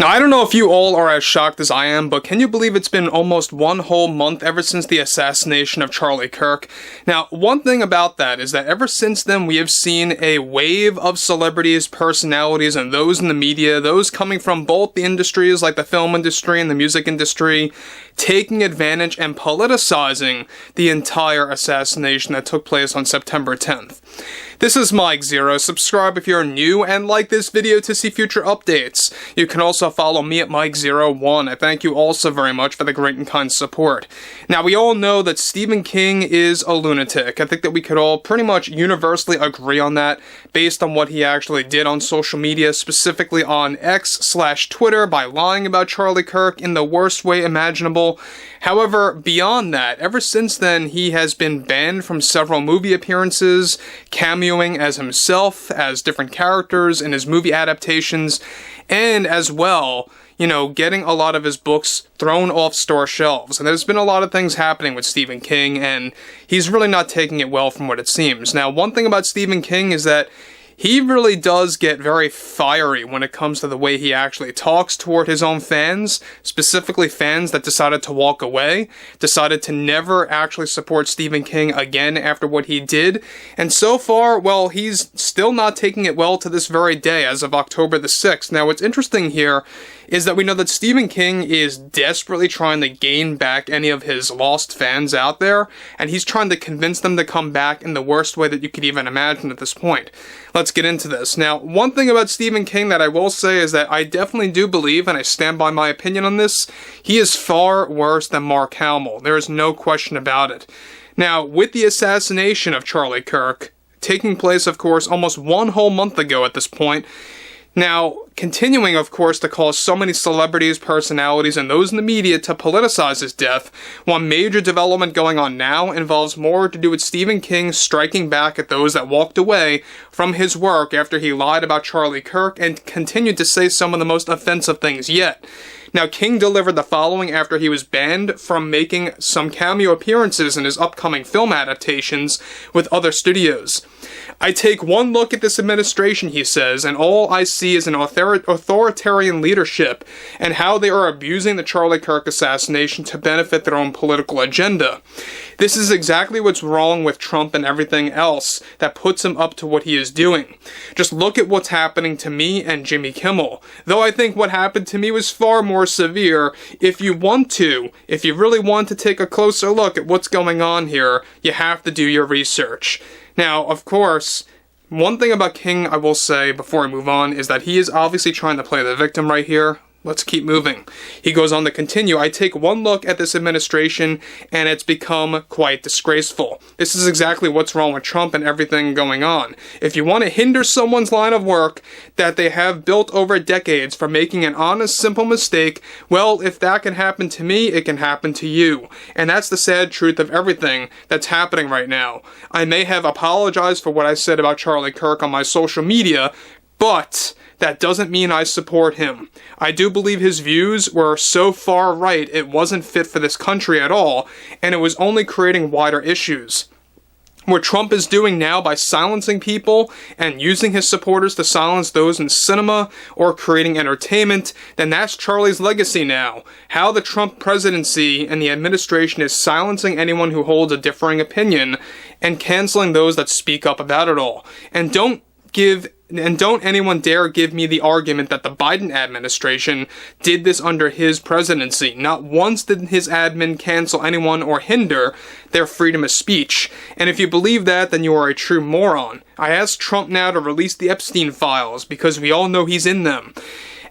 Now, I don't know if you all are as shocked as I am, but can you believe it's been almost one whole month ever since the assassination of Charlie Kirk? Now, one thing about that is that ever since then, we have seen a wave of celebrities, personalities, and those in the media, those coming from both the industries like the film industry and the music industry, taking advantage and politicizing the entire assassination that took place on September 10th. This is Mike Zero. Subscribe if you're new and like this video to see future updates. You can also follow me at Mike01. I thank you also very much for the great and kind support. Now, we all know that Stephen King is a lunatic. I think that we could all pretty much universally agree on that based on what he actually did on social media, specifically on X/Twitter, by lying about Charlie Kirk in the worst way imaginable. However, beyond that, ever since then, he has been banned from several movie appearances, cameoing as himself, as different characters in his movie adaptations, and as well, getting a lot of his books thrown off store shelves. And there's been a lot of things happening with Stephen King, and he's really not taking it well from what it seems. Now, one thing about Stephen King is that he really does get very fiery when it comes to the way he actually talks toward his own fans, specifically fans that decided to walk away, decided to never actually support Stephen King again after what he did. And so far, well, he's still not taking it well to this very day as of October the 6th. Now, what's interesting here is that we know that Stephen King is desperately trying to gain back any of his lost fans out there, and he's trying to convince them to come back in the worst way that you could even imagine at this point. Let's get into this. Now, one thing about Stephen King that I will say is that I definitely do believe, and I stand by my opinion on this, he is far worse than Mark Hamill. There is no question about it. Now, with the assassination of Charlie Kirk, taking place, of course, almost one whole month ago at this point, now, continuing, of course, to cause so many celebrities, personalities, and those in the media to politicize his death, one major development going on now involves more to do with Stephen King striking back at those that walked away from his work after he lied about Charlie Kirk and continued to say some of the most offensive things yet. Now, King delivered the following after he was banned from making some cameo appearances in his upcoming film adaptations with other studios. "I take one look at this administration," he says, "and all I see is an authoritarian leadership and how they are abusing the Charlie Kirk assassination to benefit their own political agenda. This is exactly what's wrong with Trump and everything else that puts him up to what he is doing. Just look at what's happening to me and Jimmy Kimmel. Though I think what happened to me was far more severe. If you really want to take a closer look at what's going on here, you have to do your research." Now, of course, one thing about King I will say before I move on is that he is obviously trying to play the victim right here. Let's keep moving. He goes on to continue, "I take one look at this administration and it's become quite disgraceful. This is exactly what's wrong with Trump and everything going on. If you want to hinder someone's line of work that they have built over decades from making an honest, simple mistake, well, if that can happen to me, it can happen to you. And that's the sad truth of everything that's happening right now. I may have apologized for what I said about Charlie Kirk on my social media, but that doesn't mean I support him. I do believe his views were so far right it wasn't fit for this country at all, and it was only creating wider issues. What Trump is doing now by silencing people and using his supporters to silence those in cinema or creating entertainment, then that's Charlie's legacy now. How the Trump presidency and the administration is silencing anyone who holds a differing opinion and canceling those that speak up about it all. And don't anyone dare give me the argument that the Biden administration did this under his presidency. Not once did his admin cancel anyone or hinder their freedom of speech. And if you believe that, then you are a true moron. I ask Trump now to release the Epstein files, because we all know he's in them.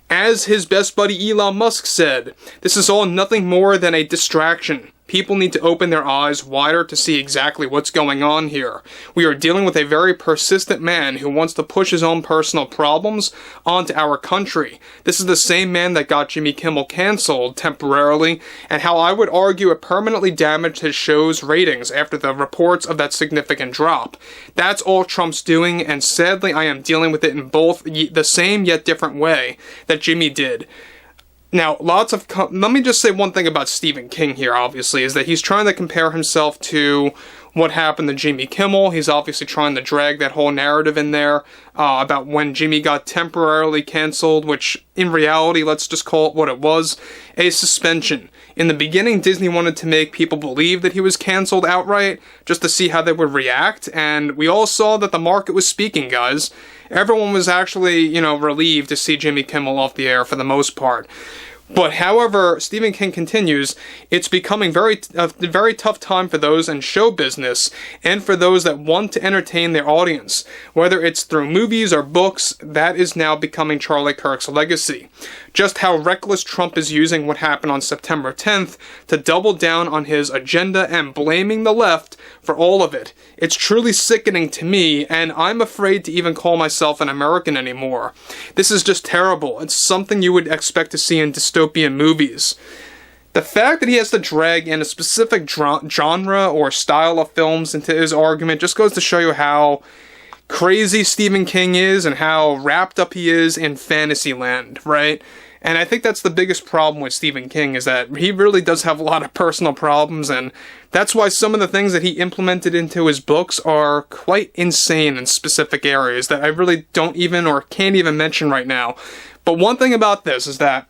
As his best buddy Elon Musk said, this is all nothing more than a distraction. People need to open their eyes wider to see exactly what's going on here. We are dealing with a very persistent man who wants to push his own personal problems onto our country. This is the same man that got Jimmy Kimmel canceled temporarily, and how I would argue it permanently damaged his show's ratings after the reports of that significant drop. That's all Trump's doing, and sadly I am dealing with it in both the same yet different way that Jimmy did. Now, let me just say one thing about Stephen King here, obviously, is that he's trying to compare himself to what happened to Jimmy Kimmel. He's obviously trying to drag that whole narrative in there about when Jimmy got temporarily canceled, which in reality, let's just call it what it was, a suspension. In the beginning, Disney wanted to make people believe that he was canceled outright, just to see how they would react, and we all saw that the market was speaking, guys. Everyone was actually, relieved to see Jimmy Kimmel off the air for the most part. But however, Stephen King continues, it's becoming a very tough time for those in show business and for those that want to entertain their audience. Whether it's through movies or books, that is now becoming Charlie Kirk's legacy. Just how reckless Trump is using what happened on September 10th to double down on his agenda and blaming the left for all of it. It's truly sickening to me, and I'm afraid to even call myself an American anymore. This is just terrible. It's something you would expect to see in dystopian movies. The fact that he has to drag in a specific genre or style of films into his argument just goes to show you how crazy Stephen King is and how wrapped up he is in fantasy land, right? And I think that's the biggest problem with Stephen King, is that he really does have a lot of personal problems, and that's why some of the things that he implemented into his books are quite insane in specific areas that I really don't even or can't even mention right now. But one thing about this is that,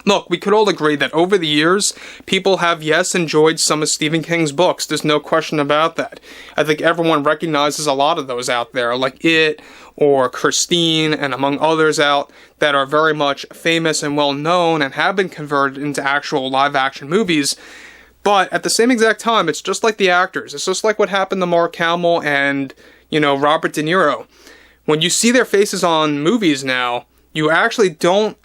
look, we could all agree that over the years, people have, yes, enjoyed some of Stephen King's books. There's no question about that. I think everyone recognizes a lot of those out there, like It, or Christine, and among others out that are very much famous and well-known and have been converted into actual live-action movies. But at the same exact time, it's just like the actors. It's just like what happened to Mark Hamill and, Robert De Niro. When you see their faces on movies now, you actually don't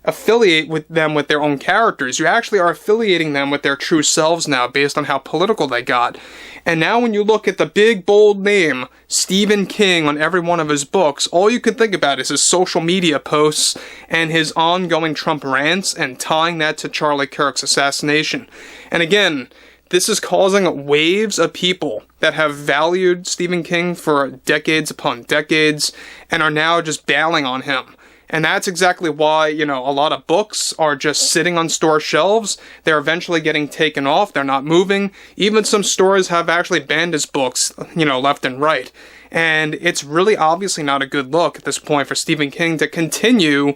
affiliate with them with their own characters. You actually are affiliating them with their true selves now based on how political they got. And now when you look at the big, bold name, Stephen King, on every one of his books, all you can think about is his social media posts and his ongoing Trump rants and tying that to Charlie Kirk's assassination. And again, this is causing waves of people that have valued Stephen King for decades upon decades and are now just bailing on him. And that's exactly why, a lot of books are just sitting on store shelves. They're eventually getting taken off. They're not moving. Even some stores have actually banned his books, left and right. And it's really obviously not a good look at this point for Stephen King to continue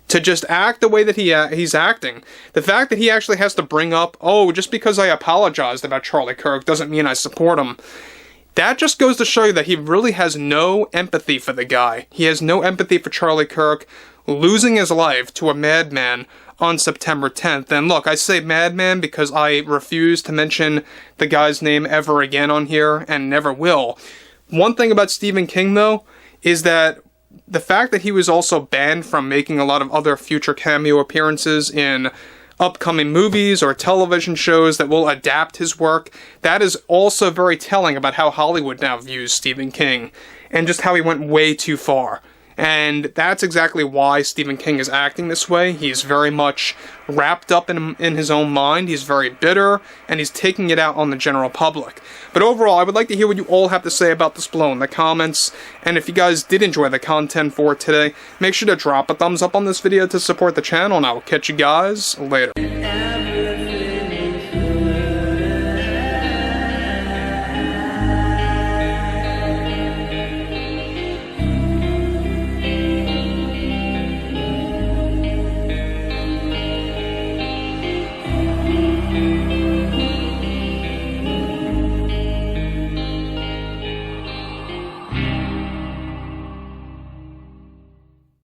to just act the way that he's acting. The fact that he actually has to bring up, just because I apologized about Charlie Kirk doesn't mean I support him. That just goes to show you that he really has no empathy for the guy. He has no empathy for Charlie Kirk losing his life to a madman on September 10th. And look, I say madman because I refuse to mention the guy's name ever again on here and never will. One thing about Stephen King, though, is that the fact that he was also banned from making a lot of other future cameo appearances in upcoming movies or television shows that will adapt his work, that is also very telling about how Hollywood now views Stephen King and just how he went way too far. And that's exactly why Stephen King is acting this way. He's very much wrapped up in his own mind. He's very bitter, and he's taking it out on the general public. But overall, I would like to hear what you all have to say about this below in the comments. And if you guys did enjoy the content for today, make sure to drop a thumbs up on this video to support the channel, and I will catch you guys later.